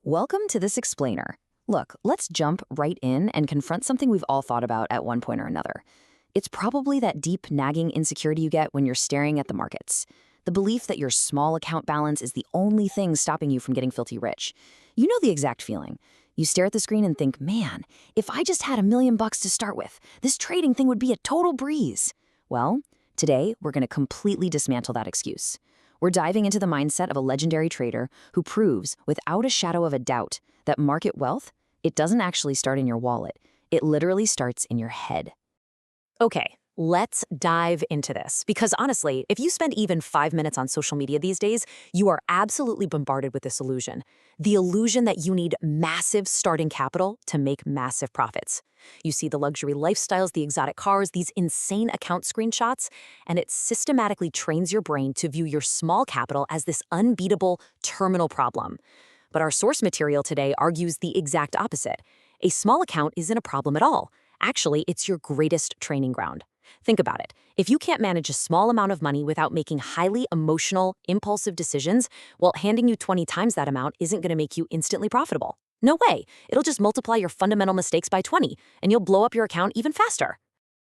Welcome to this explainer. Look, let's jump right in and confront something we've all thought about at one point or another. It's probably that deep, nagging insecurity you get when you're staring at the markets. The belief that your small account balance is the only thing stopping you from getting filthy rich. You know the exact feeling. You stare at the screen and think, man, if I just had $1,000,000 to start with, this trading thing would be a total breeze. Well, today we're going to completely dismantle that excuse. We're diving into the mindset of a legendary trader who proves, without a shadow of a doubt, that market wealth, it doesn't actually start in your wallet. It literally starts in your head. Okay, let's dive into this. Because honestly, if you spend even 5 minutes on social media these days, you are absolutely bombarded with this illusion. The illusion that you need massive starting capital to make massive profits. You see the luxury lifestyles, the exotic cars, these insane account screenshots, and it systematically trains your brain to view your small capital as this unbeatable terminal problem. But our source material today argues the exact opposite. A small account isn't a problem at all. Actually, it's your greatest training ground. Think about it. If you can't manage a small amount of money without making highly emotional, impulsive decisions, well, handing you 20 times that amount isn't going to make you instantly profitable. No way. It'll just multiply your fundamental mistakes by 20, and you'll blow up your account even faster.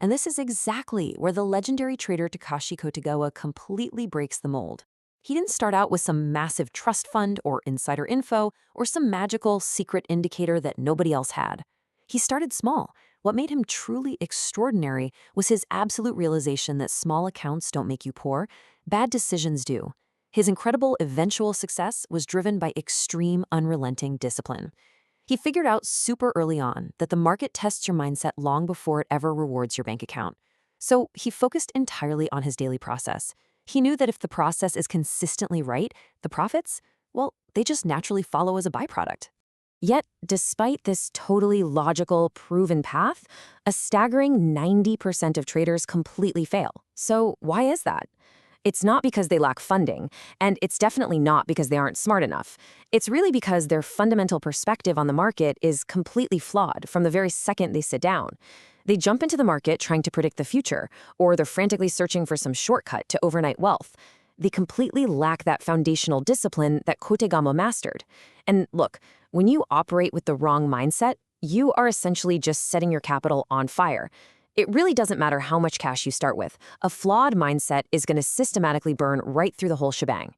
And this is exactly where the legendary trader Takashi Kotegawa completely breaks the mold. He didn't start out with some massive trust fund or insider info or some magical secret indicator that nobody else had. He started small. What made him truly extraordinary was his absolute realization that small accounts don't make you poor, bad decisions do. His incredible eventual success was driven by extreme, unrelenting discipline. He figured out super early on that the market tests your mindset long before it ever rewards your bank account. So he focused entirely on his daily process. He knew that if the process is consistently right, the profits, well, they just naturally follow as a byproduct. Yet, despite this totally logical, proven path, a staggering 90% of traders completely fail. So why is that? It's not because they lack funding, and it's definitely not because they aren't smart enough. It's really because their fundamental perspective on the market is completely flawed from the very second they sit down. They jump into the market trying to predict the future, or they're frantically searching for some shortcut to overnight wealth. They completely lack that foundational discipline that Kotegawa mastered. And look, when you operate with the wrong mindset, you are essentially just setting your capital on fire. It really doesn't matter how much cash you start with. A flawed mindset is going to systematically burn right through the whole shebang.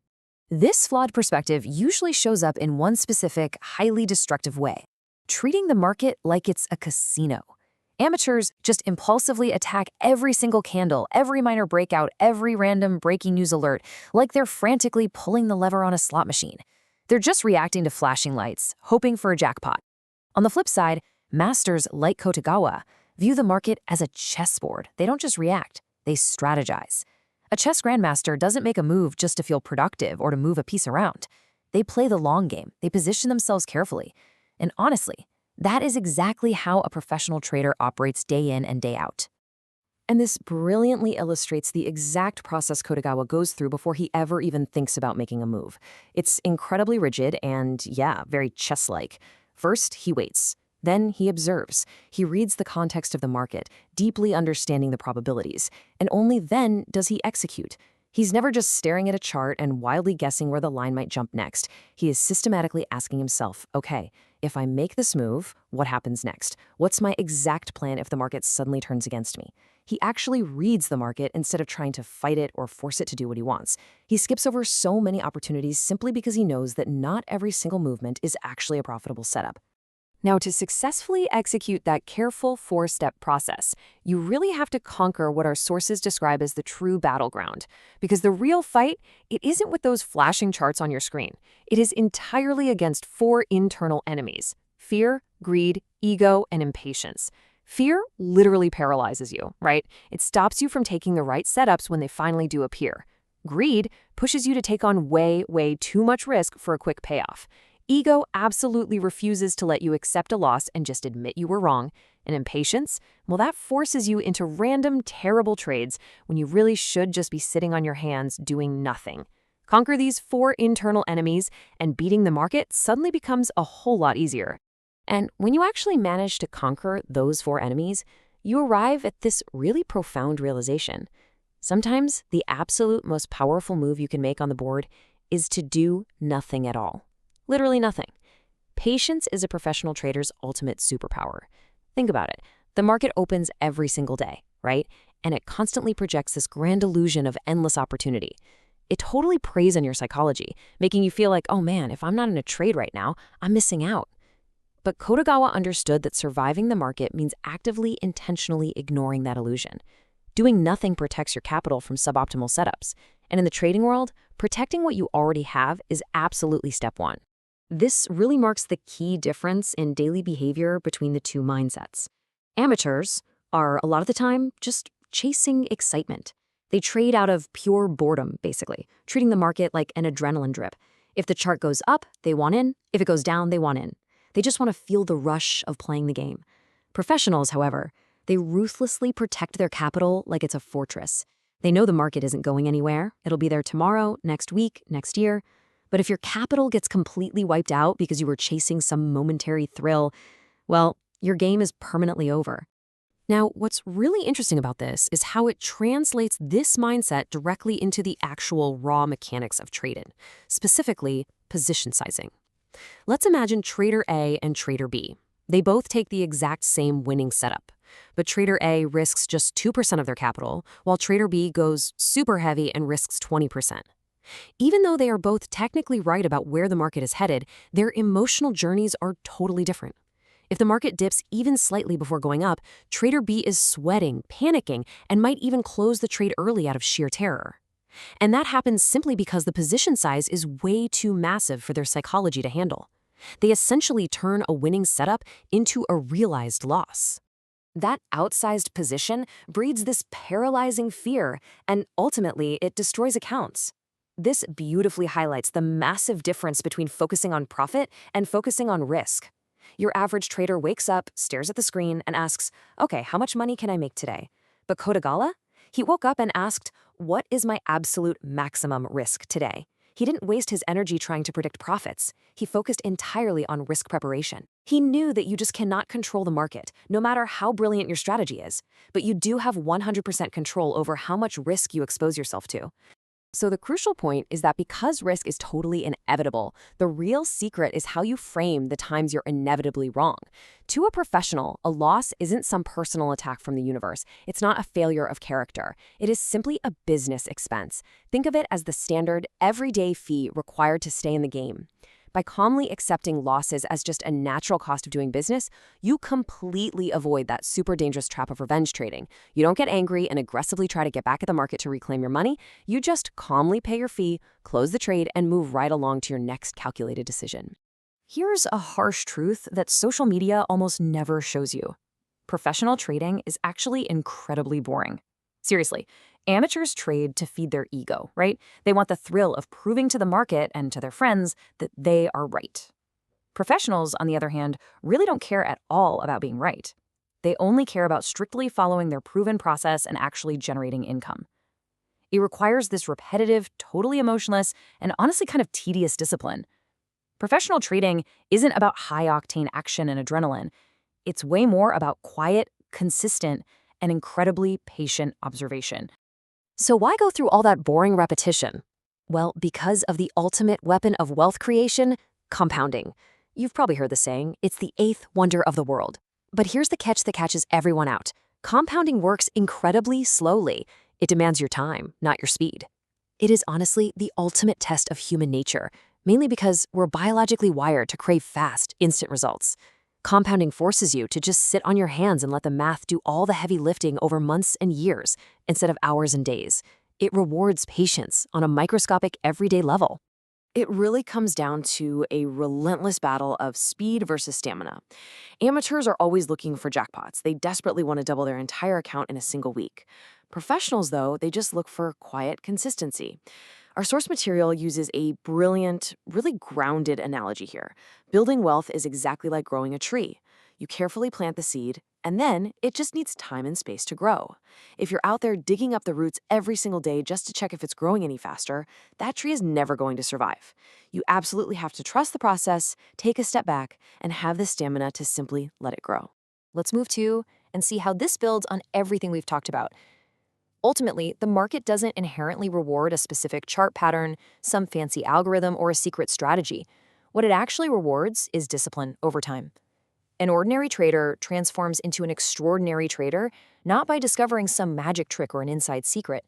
This flawed perspective usually shows up in one specific, highly destructive way: treating the market like it's a casino. Amateurs just impulsively attack every single candle, every minor breakout, every random breaking news alert, like they're frantically pulling the lever on a slot machine. They're just reacting to flashing lights, hoping for a jackpot. On the flip side, masters like Kotegawa view the market as a chessboard. They don't just react, they strategize. A chess grandmaster doesn't make a move just to feel productive or to move a piece around. They play the long game. They position themselves carefully. And honestly, that is exactly how a professional trader operates day in and day out. And this brilliantly illustrates the exact process Kotegawa goes through before he ever even thinks about making a move. It's incredibly rigid and, yeah, very chess-like. First, he waits. Then he observes. He reads the context of the market, deeply understanding the probabilities. And only then does he execute. He's never just staring at a chart and wildly guessing where the line might jump next. He is systematically asking himself, okay, if I make this move, what happens next? What's my exact plan if the market suddenly turns against me? He actually reads the market instead of trying to fight it or force it to do what he wants. He skips over so many opportunities simply because he knows that not every single movement is actually a profitable setup. Now, to successfully execute that careful 4-step process, you really have to conquer what our sources describe as the true battleground. Because the real fight, it isn't with those flashing charts on your screen. It is entirely against 4 internal enemies: fear, greed, ego, and impatience. Fear literally paralyzes you, right? It stops you from taking the right setups when they finally do appear. Greed pushes you to take on way too much risk for a quick payoff. Ego absolutely refuses to let you accept a loss and just admit you were wrong. And impatience, well, that forces you into random, terrible trades when you really should just be sitting on your hands doing nothing. Conquer these 4 internal enemies, and beating the market suddenly becomes a whole lot easier. And when you actually manage to conquer those 4 enemies, you arrive at this really profound realization. Sometimes the absolute most powerful move you can make on the board is to do nothing at all. Literally nothing. Patience is a professional trader's ultimate superpower. Think about it. The market opens every single day, right? And it constantly projects this grand illusion of endless opportunity. It totally preys on your psychology, making you feel like, oh man, if I'm not in a trade right now, I'm missing out. But Kotegawa understood that surviving the market means actively, intentionally ignoring that illusion. Doing nothing protects your capital from suboptimal setups. And in the trading world, protecting what you already have is absolutely step one. This really marks the key difference in daily behavior between the two mindsets. Amateurs are, a lot of the time, just chasing excitement. They trade out of pure boredom, basically, treating the market like an adrenaline drip. If the chart goes up, they want in. If it goes down, they want in. They just want to feel the rush of playing the game. Professionals, however, they ruthlessly protect their capital like it's a fortress. They know the market isn't going anywhere. It'll be there tomorrow, next week, next year. But if your capital gets completely wiped out because you were chasing some momentary thrill, well, your game is permanently over. Now, what's really interesting about this is how it translates this mindset directly into the actual raw mechanics of trading, specifically position sizing. Let's imagine Trader A and Trader B. They both take the exact same winning setup, but Trader A risks just 2% of their capital, while Trader B goes super heavy and risks 20%. Even though they are both technically right about where the market is headed, their emotional journeys are totally different. If the market dips even slightly before going up, Trader B is sweating, panicking, and might even close the trade early out of sheer terror. And that happens simply because the position size is way too massive for their psychology to handle. They essentially turn a winning setup into a realized loss. That outsized position breeds this paralyzing fear, and ultimately it destroys accounts. This beautifully highlights the massive difference between focusing on profit and focusing on risk. Your average trader wakes up, stares at the screen, and asks, okay, how much money can I make today? But Kotegawa? He woke up and asked, what is my absolute maximum risk today? He didn't waste his energy trying to predict profits. He focused entirely on risk preparation. He knew that you just cannot control the market, no matter how brilliant your strategy is. But you do have 100% control over how much risk you expose yourself to. So the crucial point is that because risk is totally inevitable, the real secret is how you frame the times you're inevitably wrong. To a professional, a loss isn't some personal attack from the universe. It's not a failure of character. It is simply a business expense. Think of it as the standard, everyday fee required to stay in the game. By calmly accepting losses as just a natural cost of doing business, you completely avoid that super dangerous trap of revenge trading. You don't get angry and aggressively try to get back at the market to reclaim your money. You just calmly pay your fee, close the trade, and move right along to your next calculated decision. Here's a harsh truth that social media almost never shows you. Professional trading is actually incredibly boring. Seriously, amateurs trade to feed their ego, right? They want the thrill of proving to the market and to their friends that they are right. Professionals, on the other hand, really don't care at all about being right. They only care about strictly following their proven process and actually generating income. It requires this repetitive, totally emotionless, and honestly kind of tedious discipline. Professional trading isn't about high-octane action and adrenaline. It's way more about quiet, consistent, and incredibly patient observation. So why go through all that boring repetition? Well, because of the ultimate weapon of wealth creation, compounding. You've probably heard the saying, it's the eighth wonder of the world. But here's the catch that catches everyone out. Compounding works incredibly slowly. It demands your time, not your speed. It is honestly the ultimate test of human nature, mainly because we're biologically wired to crave fast, instant results. Compounding forces you to just sit on your hands and let the math do all the heavy lifting over months and years instead of hours and days. It rewards patience on a microscopic everyday level. It really comes down to a relentless battle of speed versus stamina. Amateurs are always looking for jackpots. They desperately want to double their entire account in a single week. Professionals, though, they just look for quiet consistency. Our source material uses a brilliant, really grounded analogy here. Building wealth is exactly like growing a tree. You carefully plant the seed, and then it just needs time and space to grow. If you're out there digging up the roots every single day just to check if it's growing any faster, that tree is never going to survive. You absolutely have to trust the process, take a step back, and have the stamina to simply let it grow. Let's move to and see how this builds on everything we've talked about. Ultimately, the market doesn't inherently reward a specific chart pattern, some fancy algorithm, or a secret strategy. What it actually rewards is discipline over time. An ordinary trader transforms into an extraordinary trader not by discovering some magic trick or an inside secret.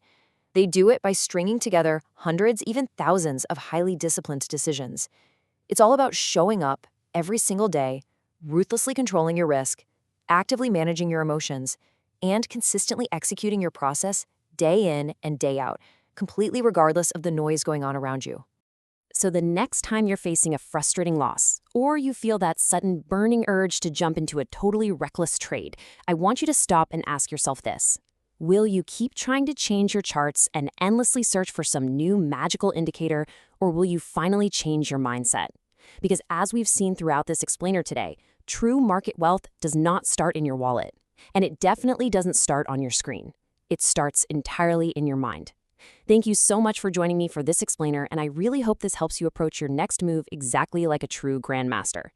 They do it by stringing together hundreds, even thousands of highly disciplined decisions. It's all about showing up every single day, ruthlessly controlling your risk, actively managing your emotions, and consistently executing your process day in and day out, completely regardless of the noise going on around you. So the next time you're facing a frustrating loss, or you feel that sudden burning urge to jump into a totally reckless trade, I want you to stop and ask yourself this. Will you keep trying to change your charts and endlessly search for some new magical indicator, or will you finally change your mindset? Because as we've seen throughout this explainer today, true market wealth does not start in your wallet. And it definitely doesn't start on your screen. It starts entirely in your mind. Thank you so much for joining me for this explainer, and I really hope this helps you approach your next move exactly like a true grandmaster.